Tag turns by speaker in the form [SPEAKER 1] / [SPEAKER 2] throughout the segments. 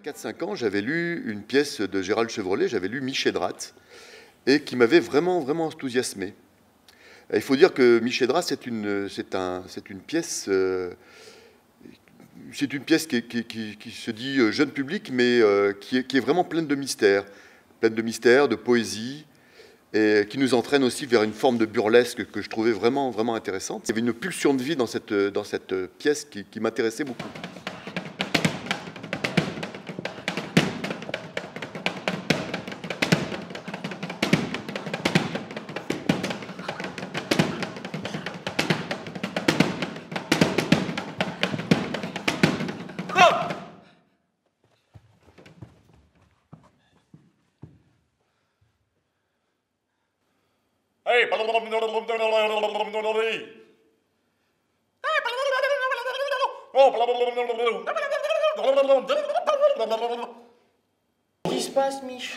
[SPEAKER 1] 4-5 ans, j'avais lu une pièce de Gérald Chevrolet, j'avais lu Mich-et-Drath, et qui m'avait vraiment enthousiasmé. Il faut dire que Mich-et-Drath, c'est une pièce, qui se dit jeune public, mais qui est vraiment pleine de mystères, de poésie, et qui nous entraîne aussi vers une forme de burlesque que je trouvais vraiment intéressante. Il y avait une pulsion de vie dans cette pièce qui m'intéressait beaucoup.
[SPEAKER 2] Qu'est-ce qui se passe, Mich?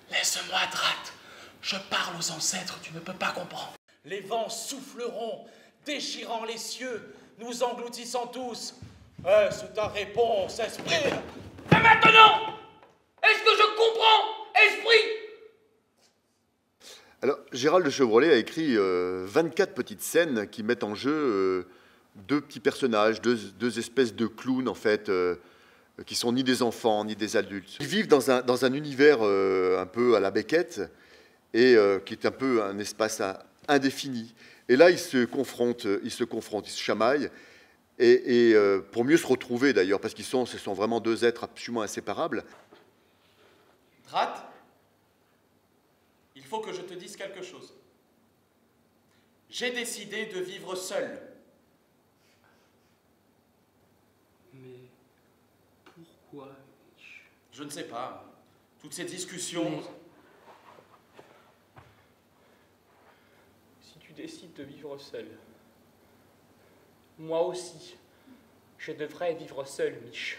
[SPEAKER 2] Laisse-moi, Drath. Je parle aux ancêtres, tu ne peux pas comprendre. Les vents souffleront, déchirant les cieux, nous engloutissant tous. Est-ce ta réponse, esprit? Et maintenant, est-ce que je comprends, esprit?
[SPEAKER 1] Alors, Gérald Chevrolet a écrit 24 petites scènes qui mettent en jeu deux petits personnages, deux espèces de clowns, en fait, qui sont ni des enfants, ni des adultes. Ils vivent dans un univers un peu à la Beckett, et qui est un peu un espace indéfini. Et là, ils se confrontent, ils se chamaillent, et pour mieux se retrouver, d'ailleurs, parce ce sont vraiment deux êtres absolument inséparables.
[SPEAKER 2] Drath, il faut que je te dise quelque chose. J'ai décidé de vivre seul.
[SPEAKER 3] Mais pourquoi, Mich?
[SPEAKER 2] Je ne sais pas. Toutes ces discussions...
[SPEAKER 3] Mais si tu décides de vivre seul, moi aussi, je devrais vivre seul, Mich.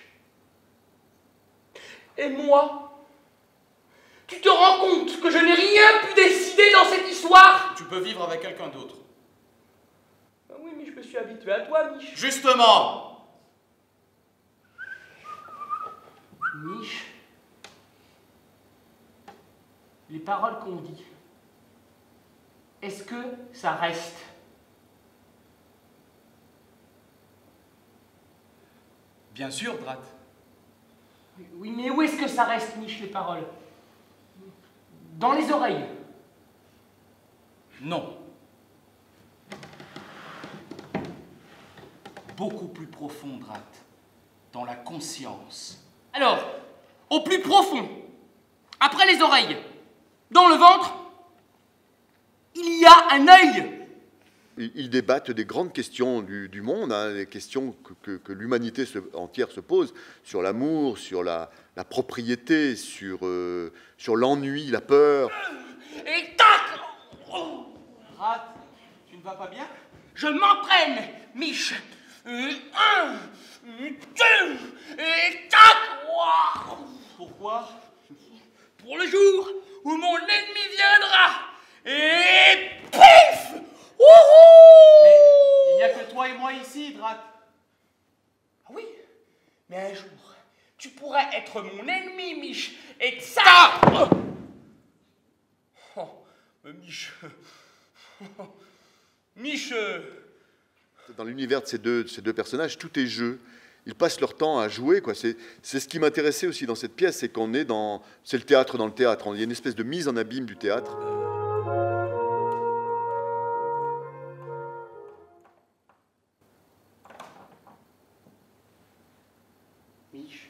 [SPEAKER 3] Et moi, tu te rends compte que je n'ai rien pu décider dans cette histoire?
[SPEAKER 2] Tu peux vivre avec quelqu'un d'autre.
[SPEAKER 3] Ben oui, mais je me suis habitué à toi, Mich.
[SPEAKER 2] Justement!
[SPEAKER 3] Mich, les paroles qu'on dit, est-ce que ça reste?
[SPEAKER 2] Bien sûr, Drath.
[SPEAKER 3] Oui, mais où est-ce que ça reste, Mich, les paroles? Dans les oreilles?
[SPEAKER 2] Non. Beaucoup plus profond, Drath. Dans la conscience.
[SPEAKER 3] Alors, au plus profond, après les oreilles, dans le ventre, il y a un œil.
[SPEAKER 1] Ils débattent des grandes questions du monde, hein, les questions que l'humanité entière se pose, sur l'amour, sur la propriété, sur l'ennui, la peur.
[SPEAKER 3] Et tac!
[SPEAKER 2] Drath, tu ne vas pas bien?
[SPEAKER 3] Je m'entraîne, Mich. Un, deux, et tac!
[SPEAKER 2] Pourquoi?
[SPEAKER 3] Pour le jour où mon ennemi viendra. Et pif!
[SPEAKER 2] Mais il n'y a que toi et moi ici, Drath.
[SPEAKER 3] Ah oui, mais un jour, tu pourrais être mon ennemi, Mich, et ça! Oh, Mich. Mich.
[SPEAKER 1] Dans l'univers de ces deux personnages, tout est jeu. Ils passent leur temps à jouer, quoi. C'est ce qui m'intéressait aussi dans cette pièce, c'est qu'on est dans... C'est le théâtre dans le théâtre. Il y a une espèce de mise en abîme du théâtre.
[SPEAKER 3] Mich,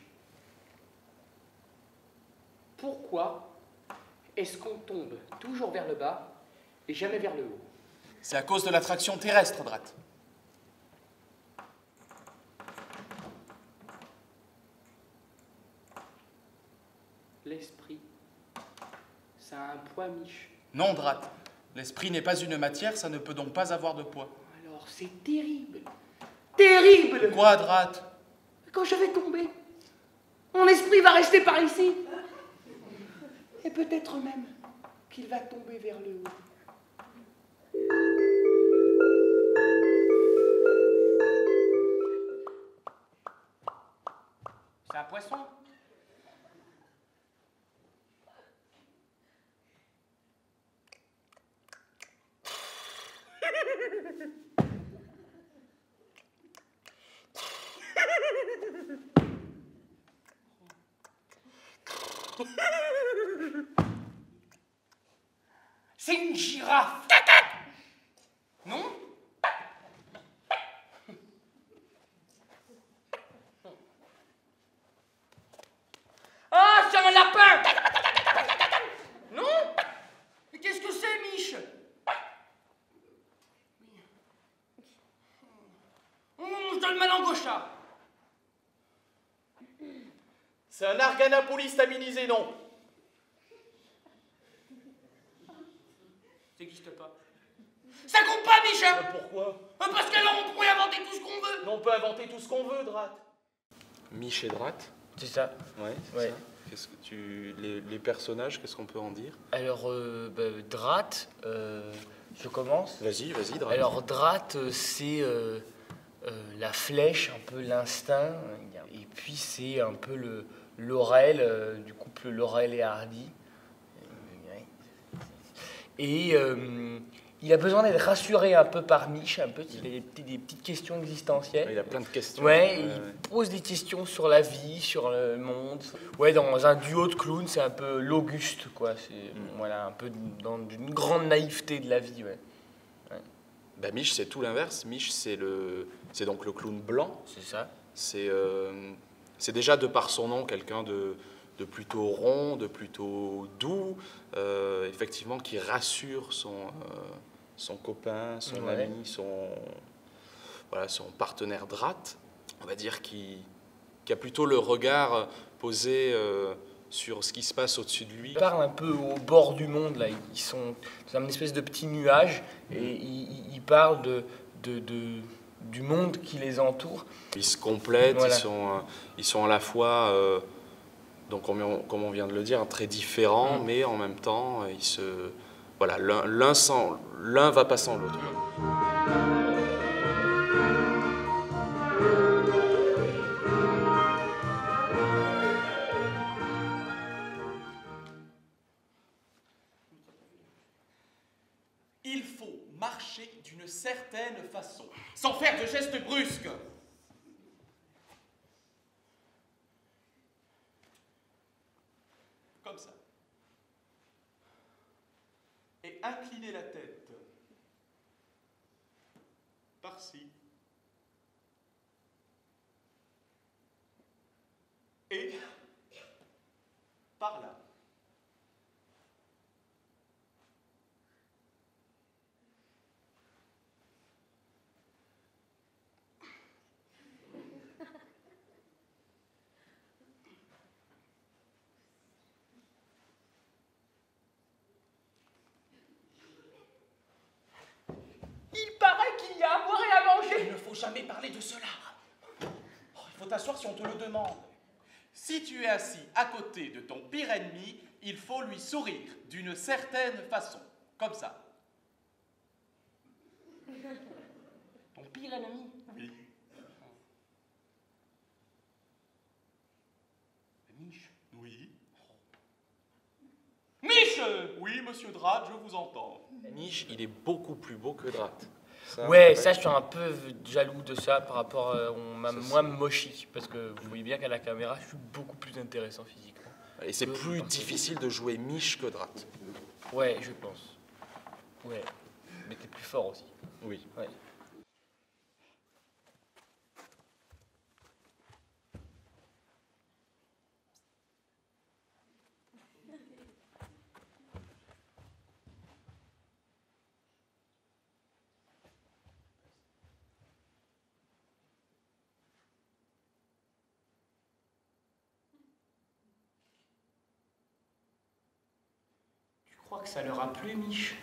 [SPEAKER 3] pourquoi est-ce qu'on tombe toujours vers le bas et jamais vers le haut?
[SPEAKER 2] C'est à cause de l'attraction terrestre, Drath.
[SPEAKER 3] L'esprit, ça a un poids, Mich.
[SPEAKER 2] Non, Drath. L'esprit n'est pas une matière, ça ne peut donc pas avoir de poids.
[SPEAKER 3] Alors c'est terrible. Terrible!
[SPEAKER 2] Quoi, Drath?
[SPEAKER 3] Quand je vais tomber, mon esprit va rester par ici. Et peut-être même qu'il va tomber vers le haut. C'est un poisson? C'est une girafe. Non? Ah, c'est un lapin. Non? Mais qu'est-ce que c'est, Mich? Je donne ma langue au chat.
[SPEAKER 2] C'est un Arganapolis stabilisé, non?
[SPEAKER 3] Ça n'existe pas. Ça compte pas, Mich.
[SPEAKER 2] Pourquoi?
[SPEAKER 3] Parce qu'alors on pourrait inventer tout ce qu'on veut.
[SPEAKER 2] Mais on peut inventer tout ce qu'on veut, Drat.
[SPEAKER 4] Mich et Drat.
[SPEAKER 5] C'est ça.
[SPEAKER 4] Ouais, c'est
[SPEAKER 5] Ouais.
[SPEAKER 4] ça. Qu'est-ce que les personnages, qu'est-ce qu'on peut en dire?
[SPEAKER 5] Alors, Drat, je commence.
[SPEAKER 4] Vas-y, Drat.
[SPEAKER 5] Alors, Drat, c'est la flèche, un peu l'instinct. Et puis, c'est un peu Laurel, du couple Laurel et Hardy. Et il a besoin d'être rassuré un peu par Mich, un peu, il a des petites questions existentielles.
[SPEAKER 4] Il a plein de questions.
[SPEAKER 5] Ouais, il pose des questions sur la vie, sur le monde. Ouais, dans un duo de clowns, c'est un peu l'Auguste, quoi. C'est voilà, un peu dans une grande naïveté de la vie, ouais.
[SPEAKER 4] Bah, Mich, c'est tout l'inverse. Mich, c'est donc le clown blanc.
[SPEAKER 5] C'est ça.
[SPEAKER 4] C'est déjà de par son nom quelqu'un de plutôt rond, de plutôt doux, effectivement qui rassure son copain, son ami, son partenaire Drat, on va dire qui a plutôt le regard posé sur ce qui se passe au-dessus de lui.
[SPEAKER 5] Ils parlent un peu au bord du monde, là. C'est une espèce de petit nuage, et ils parlent du monde qui les entoure.
[SPEAKER 4] Ils se complètent,
[SPEAKER 5] Voilà.
[SPEAKER 4] ils sont à la fois, donc comme on vient de le dire, très différents, mais en même temps, voilà, l'un va pas sans l'autre.
[SPEAKER 2] Il faut marcher d'une certaine façon, sans faire de gestes brusques. Comme ça. Et incliner la tête. Par-ci. Et par là.
[SPEAKER 3] Il paraît qu'il y a à boire et à manger.
[SPEAKER 2] Il ne faut jamais parler de cela. Oh, il faut t'asseoir si on te le demande. Si tu es assis à côté de ton pire ennemi, il faut lui sourire d'une certaine façon. Comme ça.
[SPEAKER 3] Ton pire ennemi.
[SPEAKER 2] Oui. Mich. Oui.
[SPEAKER 3] Mich!
[SPEAKER 2] Oui, monsieur Drat, je vous entends.
[SPEAKER 4] Mich, il est beaucoup plus beau que Drat.
[SPEAKER 5] Ouais, ça, je suis un peu jaloux de ça par rapport à moi, Moshi, parce que vous voyez bien qu'à la caméra, je suis beaucoup plus intéressant physiquement.
[SPEAKER 4] Et c'est plus difficile de jouer Mich que Drat.
[SPEAKER 5] Ouais, je pense. Ouais, mais t'es plus fort aussi.
[SPEAKER 4] Oui.
[SPEAKER 5] Ouais. Tu crois que ça leur a plu, Mich?